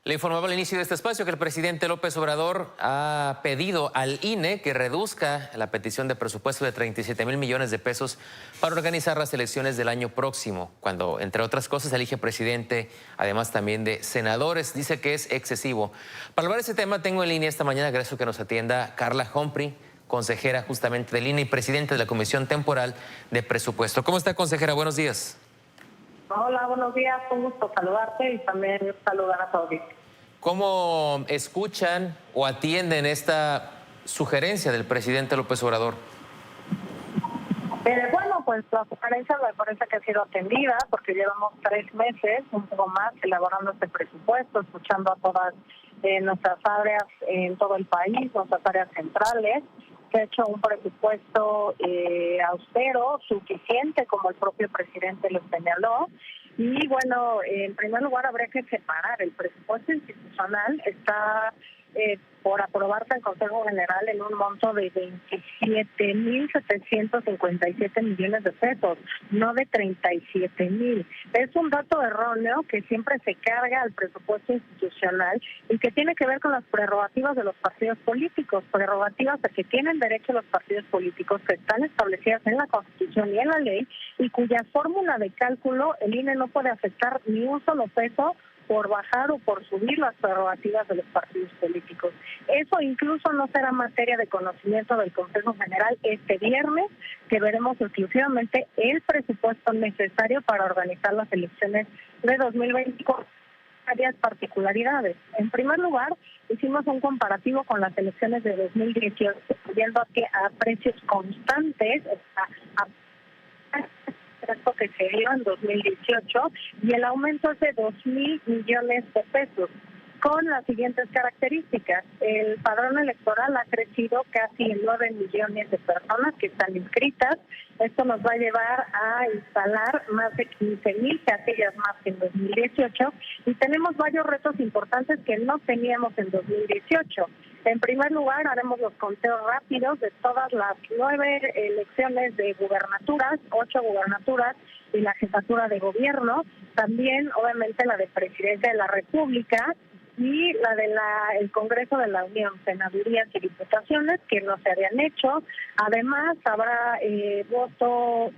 Le informaba al inicio de este espacio que el presidente López Obrador ha pedido al INE que reduzca la petición de presupuesto de 37,000 millones de pesos para organizar las elecciones del año próximo, cuando, entre otras cosas, elige presidente, además también de senadores. Dice que es excesivo. Para hablar de ese tema, tengo en línea esta mañana, agradezco que nos atienda Carla Humphrey, consejera justamente del INE y presidente de la Comisión Temporal de Presupuesto. ¿Cómo está, consejera? Buenos días. Hola, buenos días, un gusto saludarte y también saludar a todos. ¿Cómo escuchan o atienden esta sugerencia del presidente López Obrador? Bueno, pues la sugerencia me parece que ha sido atendida porque llevamos 3 meses, un poco más, elaborando este presupuesto, escuchando a todas nuestras áreas en todo el país, nuestras áreas centrales. Se ha hecho un presupuesto austero, suficiente, como el propio presidente lo señaló. Y bueno, en primer lugar habría que separar. El presupuesto institucional está por aprobarse en Consejo General en un monto de 27,757 millones de pesos, no de 37,000. Es un dato erróneo que siempre se carga al presupuesto institucional y que tiene que ver con las prerrogativas de los partidos políticos, prerrogativas a que tienen derecho los partidos políticos que están establecidas en la Constitución y en la ley y cuya fórmula de cálculo el INE no puede aceptar ni un solo peso por bajar o por subir las prerrogativas de los partidos políticos. Eso incluso no será materia de conocimiento del Consejo General este viernes, que veremos exclusivamente el presupuesto necesario para organizar las elecciones de 2024. Varias particularidades. En primer lugar, hicimos un comparativo con las elecciones de 2018, viendo que a precios constantes, esto que se dio en 2018 y el aumento es de 2,000 millones de pesos con las siguientes características. El padrón electoral ha crecido casi en 9 millones de personas que están inscritas. Esto nos va a llevar a instalar más de 15,000 casillas más que en 2018 y tenemos varios retos importantes que no teníamos en 2018. En primer lugar, haremos los conteos rápidos de todas las 9 elecciones de gubernaturas, 8 gubernaturas y la jefatura de gobierno. También, obviamente, la de Presidencia de la República y la de el Congreso de la Unión, senadurías y diputaciones que no se habían hecho. Además, habrá voto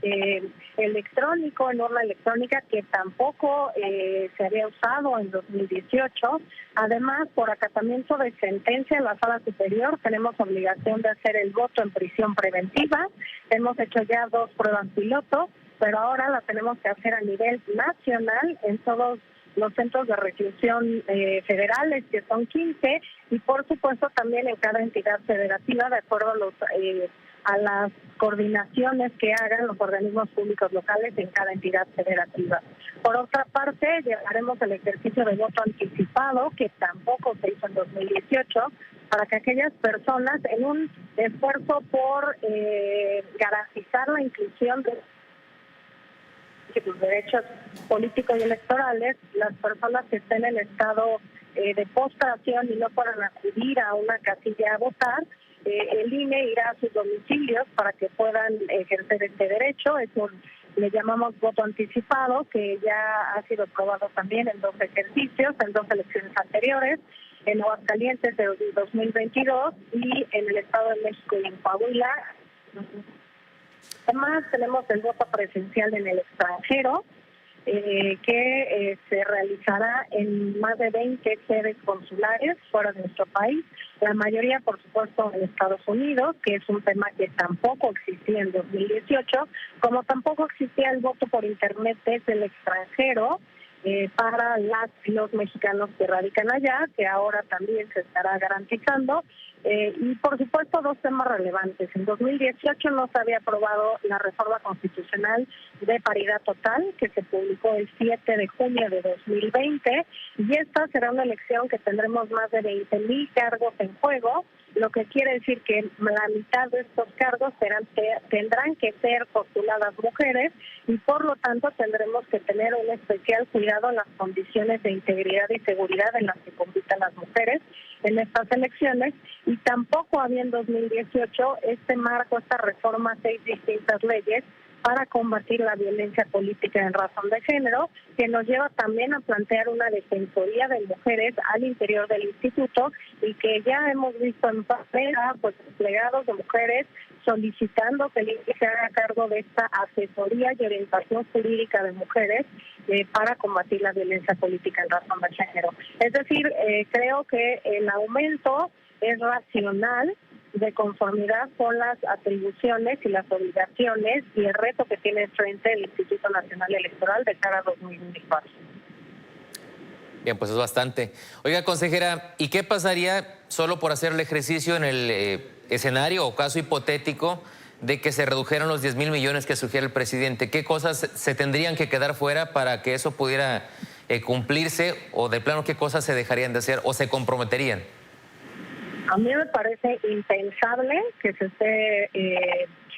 electrónico, en urna electrónica, que tampoco se había usado en 2018. Además, por acatamiento de sentencia en la Sala Superior, tenemos obligación de hacer el voto en prisión preventiva. Hemos hecho ya 2 pruebas piloto, pero ahora la tenemos que hacer a nivel nacional en todos los centros de reclusión federales, que son 15, y por supuesto también en cada entidad federativa, de acuerdo a las coordinaciones que hagan los organismos públicos locales en cada entidad federativa. Por otra parte, llevaremos el ejercicio de voto anticipado, que tampoco se hizo en 2018, para que aquellas personas, en un esfuerzo por garantizar la inclusión de sus derechos políticos y electorales, las personas que estén en estado de postración y no puedan acudir a una casilla a votar, el INE irá a sus domicilios para que puedan ejercer este derecho. Eso le llamamos voto anticipado, que ya ha sido aprobado también en 2 ejercicios, en 2 elecciones anteriores, en Aguascalientes de 2022 y en el Estado de México y en Coahuila. Además, tenemos el voto presencial en el extranjero, que se realizará en más de 20 sedes consulares fuera de nuestro país, la mayoría, por supuesto, en Estados Unidos, que es un tema que tampoco existía en 2018, como tampoco existía el voto por Internet desde el extranjero, para los mexicanos que radican allá, que ahora también se estará garantizando. Y por supuesto 2 temas relevantes. En 2018 no se había aprobado la reforma constitucional de paridad total, que se publicó el 7 de junio de 2020, y esta será una elección que tendremos más de 20,000 cargos en juego, lo que quiere decir que la mitad de estos cargos tendrán que ser postuladas mujeres y por lo tanto tendremos que tener un especial cuidado en las condiciones de integridad y seguridad en las que compitan las mujeres en estas elecciones, y tampoco había en 2018 este marco, esta reforma, 6 distintas leyes para combatir la violencia política en razón de género, que nos lleva también a plantear una defensoría de mujeres al interior del instituto y que ya hemos visto en papel pues desplegados de mujeres solicitando que el INE se haga cargo de esta asesoría y orientación jurídica de mujeres para combatir la violencia política en razón de género. Es decir, creo que el aumento es racional, de conformidad con las atribuciones y las obligaciones y el reto que tiene frente el Instituto Nacional Electoral de cara a 2024. Bien, pues es bastante. Oiga, consejera, ¿y qué pasaría solo por hacer el ejercicio en el escenario o caso hipotético de que se redujeran los 10,000 millones que sugiere el presidente? ¿Qué cosas se tendrían que quedar fuera para que eso pudiera cumplirse, o de plano qué cosas se dejarían de hacer o se comprometerían? A mí me parece impensable que se esté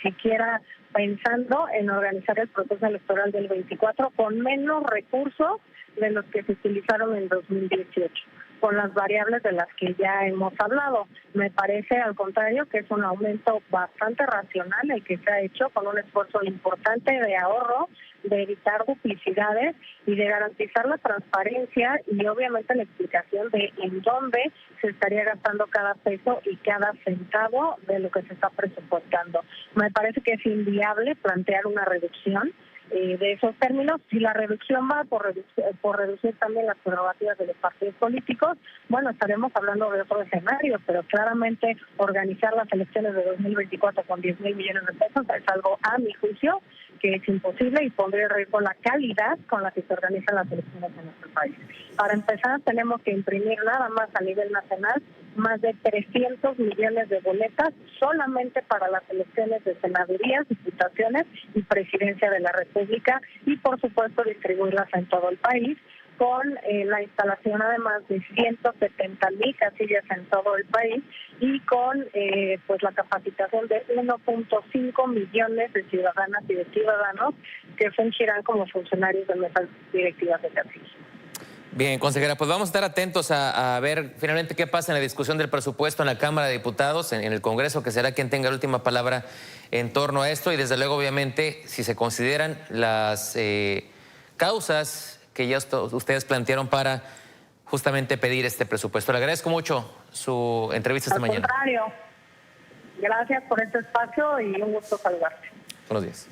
siquiera pensando en organizar el proceso electoral del 24 con menos recursos de los que se utilizaron en 2018, con las variables de las que ya hemos hablado. Me parece, al contrario, que es un aumento bastante racional el que se ha hecho, con un esfuerzo importante de ahorro, de evitar duplicidades y de garantizar la transparencia y obviamente la explicación de en dónde se estaría gastando cada peso y cada centavo de lo que se está presupuestando. Me parece que es inviable plantear una reducción de esos términos. Si la reducción va por reducir también las prerrogativas de los partidos políticos, bueno, estaremos hablando de otro escenario, pero claramente organizar las elecciones de 2024 con 10,000 millones de pesos es algo, a mi juicio, que es imposible y pondría en riesgo la calidad con la que se organizan las elecciones en nuestro país. Para empezar, tenemos que imprimir nada más a nivel nacional más de 300 millones de boletas solamente para las elecciones de senadurías, diputaciones y presidencia de la República, y por supuesto distribuirlas en todo el país, con la instalación además de 170,000 casillas en todo el país y con pues la capacitación de 1.5 millones de ciudadanas y de ciudadanos que fungirán como funcionarios de mesas directivas de casillas. Bien, consejera, pues vamos a estar atentos a ver finalmente qué pasa en la discusión del presupuesto en la Cámara de Diputados, en el Congreso, que será quien tenga la última palabra en torno a esto, y desde luego, obviamente, si se consideran las causas que ya ustedes plantearon para justamente pedir este presupuesto. Le agradezco mucho su entrevista esta mañana. Al contrario, gracias por este espacio y un gusto saludarte. Buenos días.